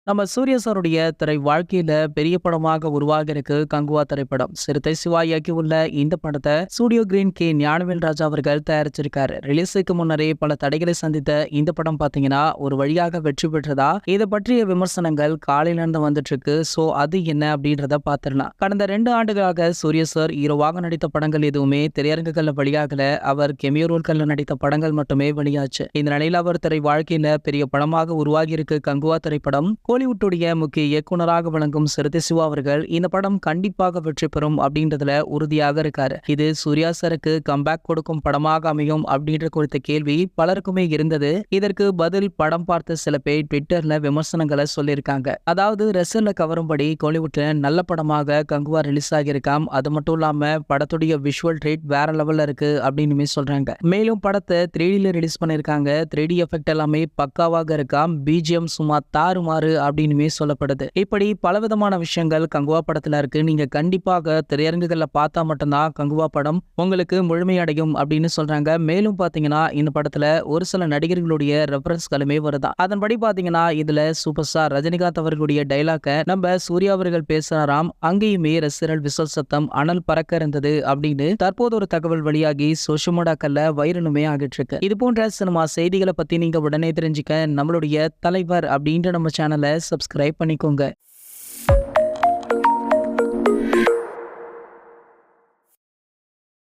நம்ம சூர்யா சாருடைய திரை வாழ்க்கையில பெரிய படமாக உருவாகியிருக்கு கங்குவா திரைப்படம். சிறுத்தை சிவா இயக்கியுள்ள இந்த படத்தை ஸ்டூடியோ கிரீன் கே ஞானவேல் ராஜா அவர்கள் தயாரிச்சிருக்காரு. ரிலீஸுக்கு முன்னரே பல தடைகளை சந்தித்த இந்த படம் பாத்தீங்கன்னா ஒரு வழியாக வெற்றி பெற்றதா இதை பற்றிய விமர்சனங்கள் காலையில இருந்து வந்துட்டு இருக்கு. சோ அது என்ன அப்படின்றத பாத்திரலாம். கடந்த 2 ஆண்டுகளாக சூர்யா சார் ஹீரோவாக நடித்த படங்கள் எதுவுமே திரையரங்குகள்ல வெளியாகல. அவர் கெமியோ ரோல்கள்ல நடித்த படங்கள் மட்டுமே வெளியாச்சு. இந்த நிலையில அவர் திரை வாழ்க்கையில பெரிய படமாக உருவாகி இருக்கு கங்குவா திரைப்படம். கோலிவுட்டுடைய முக்கிய இயக்குனராக விளங்கும் சிறுத்தை சிவா அவர்கள் இந்த படம் கண்டிப்பாக வெற்றி பெறும் அப்படின்றதுல உறுதியாக இருக்காரு. இது சூர்யா சாருக்கு கம்பேக் கொடுக்கும் படமாக அமையும் அப்படின்ற குறித்த கேள்வி பலருக்குமே இருந்தது. இதற்கு பதில் படம் பார்த்த சில பேர் ட்விட்டர்ல விமர்சனங்களை சொல்லியிருக்காங்க. அதாவது ரசிகர்ல கவரும்படி கோலிவுட்ல நல்ல படமாக கங்குவா ரிலீஸ் ஆகியிருக்காம். அது மட்டும் இல்லாம படத்துடைய விஷுவல் ட்ரீட் வேற லெவல்ல இருக்கு அப்படின்னு சொல்றாங்க. மேலும் படத்தை 3Dல ரிலீஸ் பண்ணிருக்காங்க. 3D எஃபெக்ட் எல்லாமே பக்காவாக இருக்காம். பிஜிஎம் சும்மா தாறுமாறு அப்படின்னு சொல்லப்படுது. இப்படி பலவிதமான விஷயங்கள் கங்குவா படத்துல இருக்கு. நீங்க கண்டிப்பாக திரையரங்குகள்ல பார்த்தா மட்டும்தான் கங்குவா படம் உங்களுக்கு முழுமையடையும் அப்படின்னு சொல்றாங்க. மேலும் பாத்தீங்கன்னா இந்த படத்துல ஒரு சில நடிகர்களுடைய ரெஃபரன்ஸ்களுமே வருதான். அதன்படி பாத்தீங்கன்னா இதுல சூப்பர் ஸ்டார் ரஜினிகாந்த் அவர்களுடைய டைலாக நம்ம சூர்யா அவர்கள் பேசுறாராம். அங்கேயுமே ரசிகர்கள் விசல் சத்தம் அனல் பறக்க இருந்தது அப்படின்னு தற்போது ஒரு தகவல் வெளியாகி சோஷியல் மீடியாக்கள்ல வைரலுமே ஆகிட்டு இருக்கு. இது போன்ற சினிமா செய்திகளை பத்தி நீங்க உடனே தெரிஞ்சுக்க நம்மளுடைய தலைவர் அப்படின்ற நம்ம சேனலை சப்ஸ்கிரைப் பண்ணிக்கோங்க.